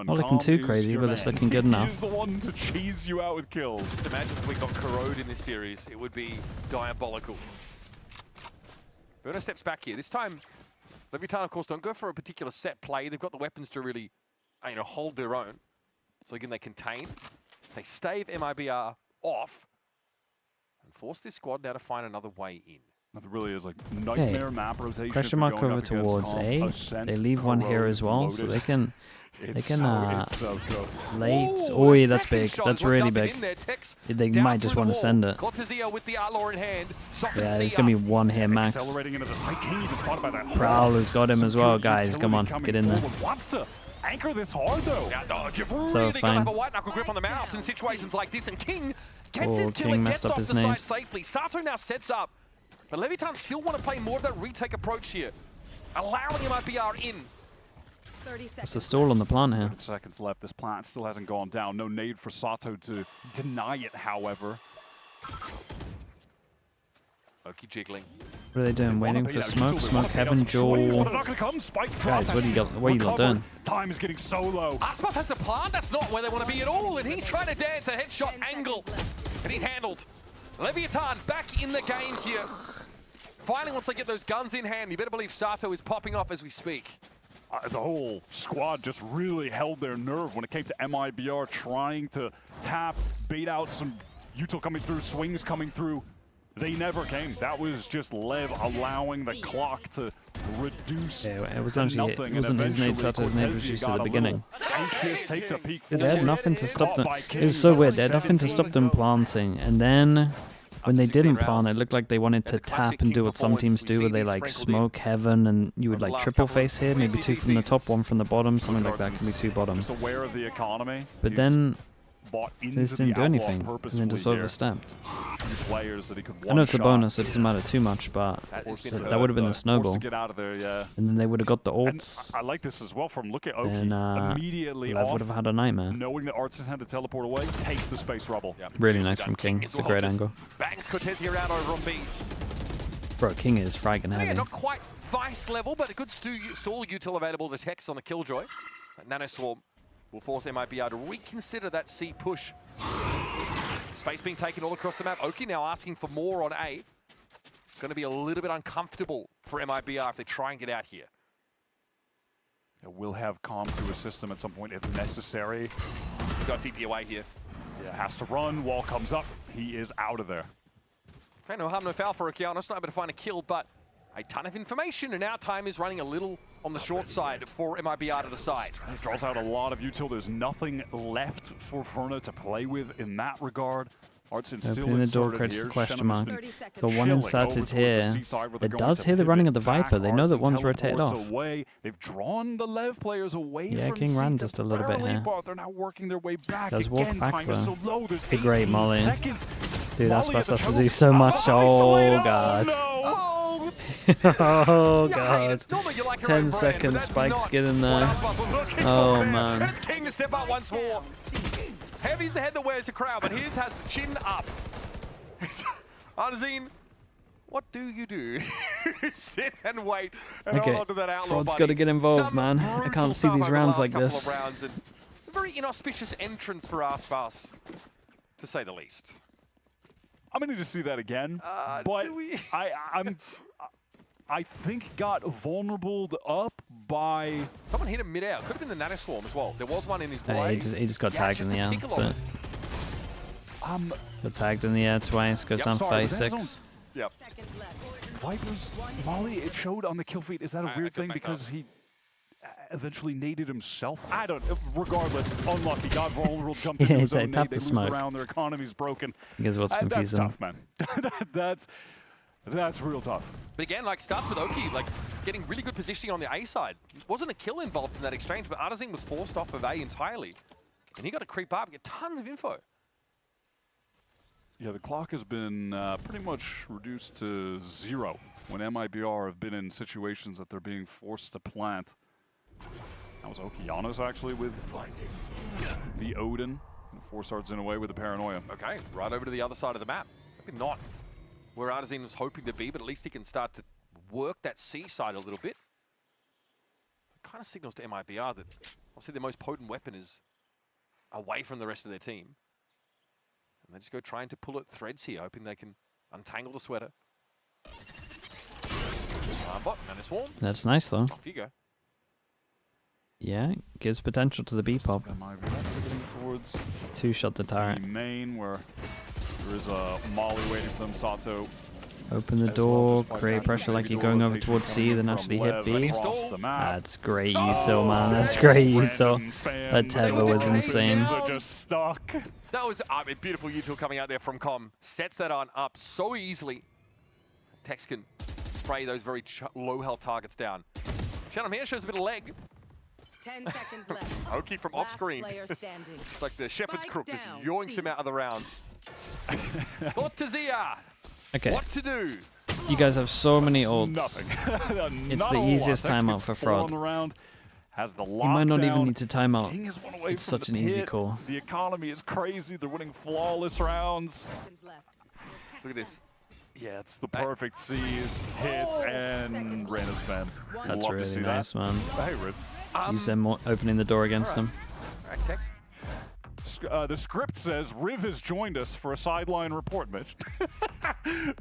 looking too crazy, but it's looking good enough. He's the one to cheese you out with kills. Just imagine if we got corrode in this series, it would be diabolical. Berno steps back here. This time, Leviatan, of course, don't go for a particular set play. They've got the weapons to really, hold their own. So again, they contain. They stave MIBR off and force this squad now to find another way in. There really is like nightmare map rotation. Question mark over towards A. They leave one here as well, so they can it's so good. late. Oh, that's big. That's really big. They might just want to send it. Yeah, there's gonna be one here max. Accelerating into the side. King even spotted by that. Prowler's got him as well, guys. Come on, get in there. Wants to anchor this hard though. You've So really got to fine. have a white knuckle grip on the mouse in situations like this, and King gets his kill King and messed gets up off his the name. side safely. Sato now sets up, but Leviatan still want to play more of that retake approach here, allowing MIBR in. 30 seconds. It's a stall on the plant here. 30 seconds left. This plant still hasn't gone down. No nade for Sato to deny it, however. Oki jiggling. What are they doing? Waiting for smoke? Smoke heaven, Swings, Jewel. but they're not gonna come. Spike Guys, what are you lot doing? Time is getting so low. Aspas has the plant. That's not where they want to be at all, and he's trying to dance a headshot 10 angle, seconds left. and he's handled. Leviatan back in the game here. Finally, once they get those guns in hand, you better believe Sato is popping off as we speak. The whole squad just really held their nerve when it came to MIBR trying to tap, bait out some util coming through, swings coming through. They never came. That was just Lev allowing the clock to reduce. Yeah, it was to actually nothing, it wasn't and his nade. eventually Sato's nade was Cortezia just at got the a beginning. little anxious, takes a peek. They had nothing to stop them. Caught by It was King. so weird. They had That's nothing to stop them 17. planting, and then when they 16 didn't plant, rounds. it looked like they wanted to That's a classic tap and do King what some teams performance. do, We've where seen they these like sprinkled in smoke heaven, and you would over the like last triple couple of face here, maybe VCT 2 from the top, seasons. 1 from the bottom, something like that. Can be Artson's 2 bottom. Just aware of the economy. But He's then bought they into just didn't the do outlaw anything, and then purposefully just here. overstepped. Players that he could I know it's a one-shot. bonus, so it doesn't matter too much, but It's Forced been to- that would have been the forced snowball. to get out of there, yeah. And then they would have got the And ults, I like this as well from look at Oki. then Immediately Lev off, would have had a nightmare. knowing that Artson had to teleport away, takes the space rubble. Yeah. Really nice Done. from King. as It's a well, great just angle. Bangs Cortezia out over on B. Bro, King is fragging Yeah, heavy. not quite Vice level, but a good stall util available to Tex on the Killjoy. That Nano Swarm will force MIBR to reconsider that C push. Space being taken all across the map. Oki now asking for more on A. It's going to be a little bit uncomfortable for MIBR if they try and get out here. It will have Calm to assist him at some point if necessary. We've got TP away here. Yeah, has to run. Wall comes up. He is out of there. Okay, no harm, no foul for Okeanos. Not able to find a kill, but a ton of information, and our time is running a little on the short side for MIBR to decide. He draws out a lot of util. There's nothing left for Verna to play with in that regard. Artson still Opening the door inserted creates here. the question Shenan's mark. been 30 seconds. The one chilling inserted over towards the here. seaside where they're It going does to hear the running of the pivot Viper. back. They know that Artson one's rotated teleports off. away. They've drawn the Lev players away Yeah, from King ran C just a little bit temporarily, here. but they're now working their way back. Does walk Again, back, time is though. so low. There's Good great 18 molly. seconds. Dude, Molly Aspas at the has to choke. do so much. Oh, Isolated. God. No. Oh! Oh, You hate God. it. Normally you like your 10 own brand, but seconds, that's Spikes not get in what there. Aspas was looking Oh, for there. man. And it's King to step up once more. Heavy's the head that wears the crown, but his has the chin up. Arzine, what do you do? Sit and wait and Okay, hold on to that outlaw, Fraud's buddy. gotta get involved, Some man. I brutal can't see stuff these over the rounds last like couple this. of rounds, and a very inauspicious entrance for Aspas, to say the least. I'm going to need to see that again, but do we? I think got vulnerable up by. Someone hit him mid-air. Could have been the Nano Swarm as well. There was one in his He way. just got Yeah, tagged just in the a air. tickle That's on it. Got tagged in the air twice, goes Yeah, down sorry, was 5-6. that zone? Yep. Seconds left. Vipers, Molly, it showed on the kill feed. Is that a I weird couldn't thing make because sense. he eventually naded himself? I don't. Regardless, unlucky. Got vulnerable, jumped into Yeah, his they own nade. tapped They the lose the smoke. round. Their economy's broken. I guess what's That's confusing. tough, man. That's real tough. But again, like, starts with Oki, like, getting really good positioning on the A side. Wasn't a kill involved in that exchange, but Arzine was forced off of A entirely. And he got to creep up, get tons of info. Yeah, the clock has been pretty much reduced to 0 when MIBR have been in situations that they're being forced to plant. That was Okeanos actually with the Odin. Force Artson away with the Paranoia. Okay, right over to the other side of the map. Maybe not where Arzine was hoping to be, but at least he can start to work that C side a little bit. It kind of signals to MIBR that obviously their most potent weapon is away from the rest of their team. And they just go trying to pull at threads here, hoping they can untangle the sweater. Bot, Nano Swarm. That's nice, though. Off you go. Yeah, gives potential to the B-pop. MIBR pivoting towards 2-shot the the turret. main where there is a Molly waiting for them. Sato Open the door, create pressure like you're going over towards C, then actually hit B. That's great util, man. That's great util. That tether was insane. They're just stuck. That was a beautiful util coming out there from Com. Sets that on up so easily. Tex can spray those very low health targets down. Shannon here shows a bit of leg. 10 seconds left. Oki from off screen. It's like the shepherd's crook just yoinks him out of the round. Cortesia. Okay. What to do? You guys have so many ults. Nothing. It's the easiest timeout for Fraud. You might not even need to timeout. It's such an easy call. The economy is crazy. They're winning flawless rounds. Look at this. Yeah, it's the perfect C's, hits, and ran his man. That's Love really to see nice, that. man. Hey, Riv. Use them opening the door against them. All right, Tex. The script says Riv has joined us for a sideline report, Mitch.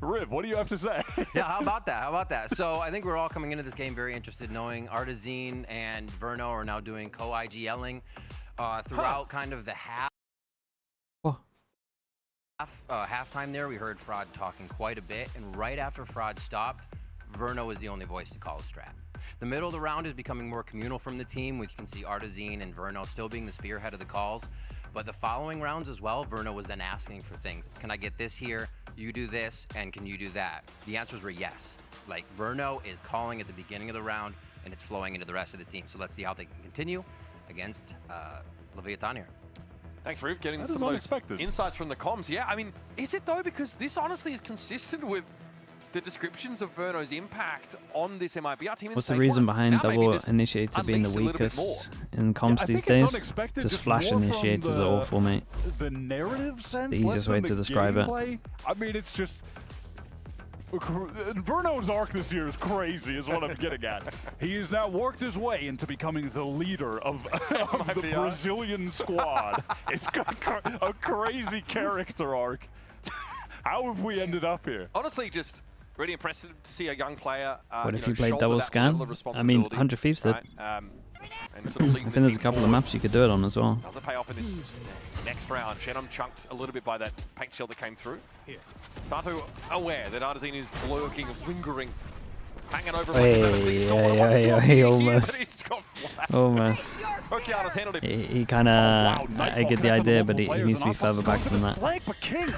Riv, what do you have to say? Yeah, how about that? How about that? So I think we're all coming into this game very interested, knowing Artazine and Verno are now doing co-IGLing throughout kind of the halftime there. We heard Fraud talking quite a bit, and right after Fraud stopped, Verno was the only voice to call a strat. The middle of the round is becoming more communal from the team, which you can see Artazine and Verno still being the spearhead of the calls. But the following rounds as well, Verno was then asking for things. Can I get this here? You do this, and can you do that? The answers were yes. Like, Verno is calling at the beginning of the round, and it's flowing into the rest of the team. So let's see how they can continue against Leviatan here. Thanks, Riv, getting some of those insights from the comms. Yeah, I mean, is it though? Because this honestly is consistent with the descriptions of Verno's impact on this MIBR team. What's the reason behind double initiator being the weakest in comms these days? Just flash initiators are awful, mate. The narrative sense, the easiest way to describe it. I mean, it's just Verno's arc this year is crazy, is what I'm getting at. He has now worked his way into becoming the leader of the Brazilian squad. It's got a crazy character arc. How have we ended up here? Honestly, just really impressive to see a young player. What if you played double scan? I mean, 100 Thieves did. And sort of I think there's a couple of maps you could do it on as well. Doesn't pay off in this next round. Shannon chunked a little bit by that paint shell that came through. Sato aware that Artazine is lurking, lingering, hanging over. Almost. He kind of, I get the idea, but he needs to be further back than that. But King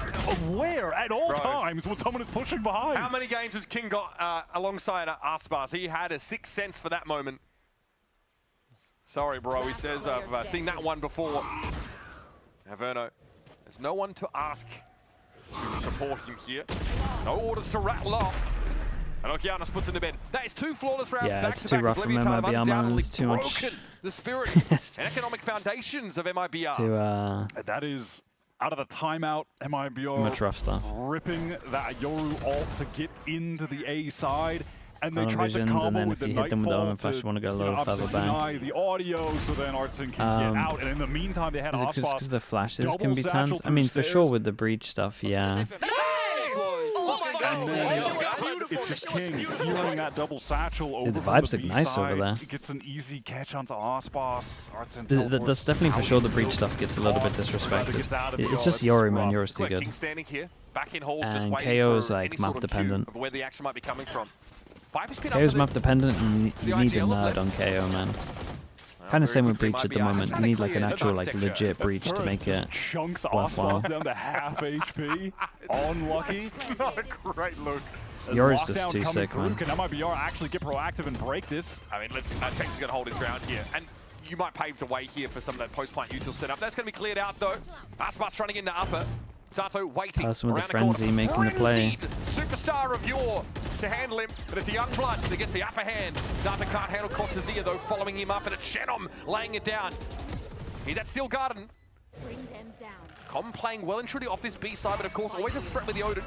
aware at all times when someone is pushing behind. How many games has King got alongside Aspars? He had a sixth sense for that moment. Sorry, bro, he says, I've seen that one before. Verno, there's no one to ask to support him here. No orders to rattle off. And Okeanos puts in the bed. That is 2 flawless rounds back to back. Rough from MIBR, man. It's too much. The spirit and economic foundations of MIBR. That is out of the timeout. MIBR much rough stuff. Ripping that Yoru ult to get into the A side. And they tried to and combo then with if the you hit them with Nightfall Omen Flash, you want to go a little further back. Deny the audio, so then Artson can get out. And in the meantime, they had Is it just Osbos because the flashes can be turned? I mean, for sure with the breach stuff, yeah. And then it's just King healing that double satchel over the vibes the look nice over there. He gets an easy catch onto Osbos. That's definitely for sure the breach stuff gets a little bit disrespected. It's just Yoru, man. Yoru's too good. And KO is like map dependent. Where the action might be coming from. KO's map dependent, and you need a nerd on KO, man. Kind of same with breach at the moment. You need like an actual like legit breach to make it chunks worthwhile. down to half HP. Unlucky. Not a great look. Yoru's just too sick, man. Can MIBR actually get proactive and break this? I mean, Tex is going to hold his ground here. And you might pave the way here for some of that post-plant util setup. That's going to be cleared out, though. Aspas trying to get into upper. Sato waiting Person with around the frenzy making the play. Superstar of yore to handle him, but it's a young blood that gets the upper hand. Sato can't handle Cortesia, though, following him up, and it's Shenom laying it down. He's at Steel Garden. Com playing well and truly off this B side, but of course always a threat with the Odin.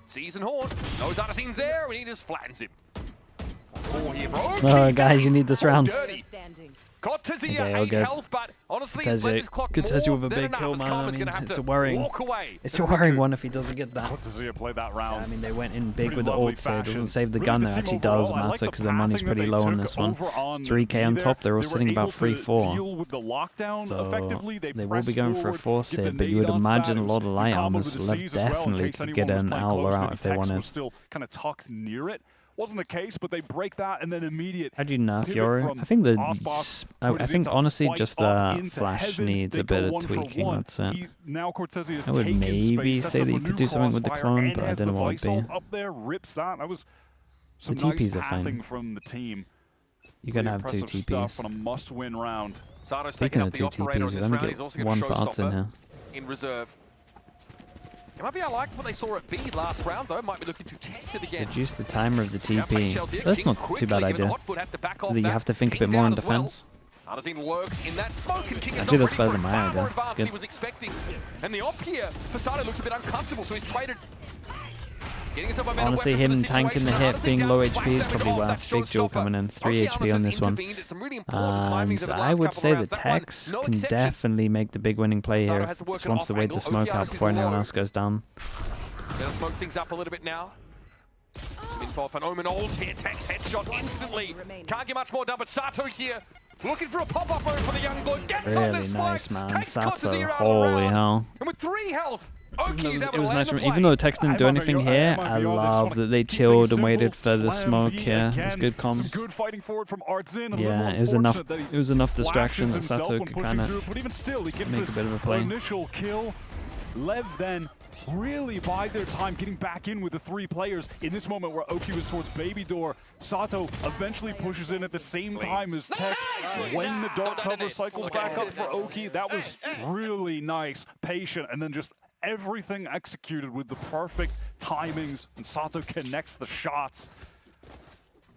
Season Horn, knows Artazine's there, and he just flattens him. Here, bro. Oh, guys, you need this round. Dirty. standing. Cortezia Okay, 8 guys. health, but honestly, he's led this clock Cortezia more with a than big enough. kill, As man. Karma's I gonna mean, have it's to a worrying. walk away. It's a worrying one if he doesn't get that. Cortezia played that round. I mean, they went in big Pretty with the lovely ult, so it fashion. doesn't save the Really gun. good It team actually overall. does I like matter the because their money's pathing that pretty they low on took this one. over on 3k on there. top. They're all They were sitting about able to 3-4. deal with the lockdown So effectively. they will pressed be going for a forward, force get here, the but you nade would onto imagine that. a It lot of was light in combo armors. with the Lev C's as well, in definitely case could anyone get was an playing Owler close. out Maybe if they Tex wanted. was still kind of tucked near it. Wasn't the case, but they break that and then immediate. How do you nerf pivot Yoru? from I think the Osbos, I think to honestly fight just up into Flash heaven. needs They a go bit of one for tweaking. one. That's it. Now Cortezia is I would taking maybe space, sets say up that a you could new do something with the crossfire, clone, and but I has don't the know what it'd Visol be. up there, rips that. That was some The nice TPs are fine. pathing from the team. You're gonna Pretty have two impressive stuff TPs. on a must-win round. Sato's Speaking taking of up the two operator TPs, in you this only round. He's get also got one a for odds in showstopper here. in reserve. MIBR liked what they saw at B last round, though. Might be looking to test it again. Reduce the timer of the Yeah, playing TP. Chelsea. That's King not too quickly, bad given the idea. Hotfoot has to back off You that. have to think a King bit more down in as well. defense. Arzin lurks in that smoke, and King is Actually, not that's ready better for than it. my Far idea. more It's advanced than good. he was expecting. And the op here, Fasado looks a bit uncomfortable, so he's traded. Getting himself a better Honestly, weapon for him the tanking the situation. hit, Arzin being down, low flash HP is damage probably off that worth. Big Jewel showstopper. coming in, 3 Okeanos HP on has this one. intervened at some really important timings And over the I last would couple say of the rounds. That one, Tex no can exception. definitely make the big winning play Fasado here. has to work Just an wants to wait off the smoke angle. out Okeanos before is anyone low. else goes down. Gonna smoke things up a little bit now. Some info off an Omen ult here. Tex headshot instantly. Can't get much more done, but Sato here looking for a pop-up move for the young bloke. Gets on Really this nice, flag. man. Takes Cortezia Sato, out of the holy round. hell. And with 3 health, Oki's able It to was land nice the from, even play. though Tex didn't do anything here, I love that they chilled and waited for the smoke here. It was good comms. Some good fighting forward from Arzin. Yeah, it was enough distraction that Sato could kind of but even still, he gives make this a bit of a play. initial kill. Lev then really bide their time getting back in with the 3 players. In this moment where Oki was towards Baby Door, Sato eventually pushes in at the same time as Tex. When the dark cover cycles back up for Oki, that was really nice, patient, and then just everything executed with the perfect timings, and Sato connects the shots.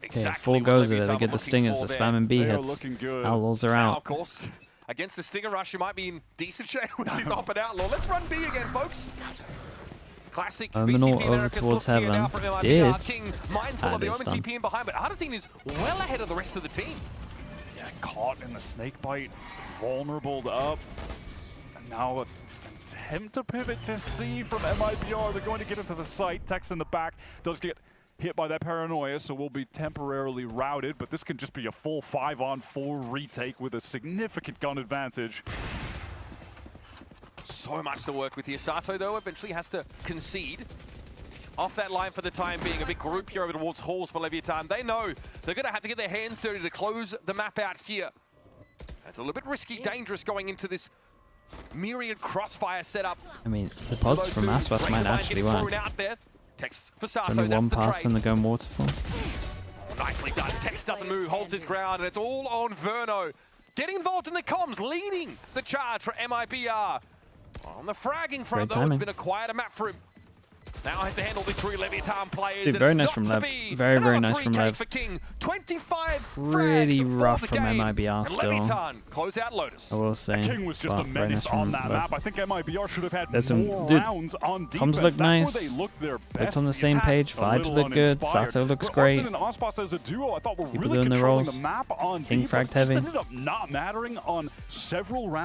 Okay, full goes of it. They get the stingers, the spam and B They are hits. looking good. Outlaws are Now, out. of course, against the Stinger Rush, you might be in decent shape with his op and outlaw. Let's run B again, folks. Classic Terminal VCT over Americans towards look here now heaven. from MIBR. Did. King mindful of the That Omen is done. TP in behind, but Arzin is well ahead of the rest of the team. Yeah, caught in the snake bite, vulnerable up. And now an attempt to pivot to C from MIBR. They're going to get into the site. Tex in the back does get hit by that paranoia, so will be temporarily routed, but this can just be a full 5-on-4 retake with a significant gun advantage. So much to work with here. Sato, though, eventually has to concede. Off that line for the time being. A big group here over towards Halls for Leviatan. They know they're going to have to get their hands dirty to close the map out here. It's a little bit risky, dangerous going into this myriad crossfire setup. I mean, the pods from Aspas might actually work. Out there. Tex for Sato, Only that's one the pass trade. and they're going waterfall. Nicely done. Tex doesn't move, holds his ground, and it's all on Verno. Getting involved in the comms, leading the charge for MIBR. On the fragging front, Great though, it's timing. been a quieter map for him. Now has to handle the 3 Leviatan players. Dude, and very it's nice not from to Lev. be. Very, very Another nice from 3K Lev. for King. 25 Pretty frags rough for the from game. MIBR And still. Leviatan close out Lotus. I will say. King was just Well, a very menace nice from on that Lev. map. I think MIBR should have had There's some- more dude, rounds on defense. comms look That's nice. where they look their best. Looked on the The same attack, page. a Vibes little look good. uninspired. Sato looks But great. Arzin and Ospas as a duo, I thought were People really doing their controlling roles. the map on King defense. fragged Just heavy. ended up not mattering on several rounds.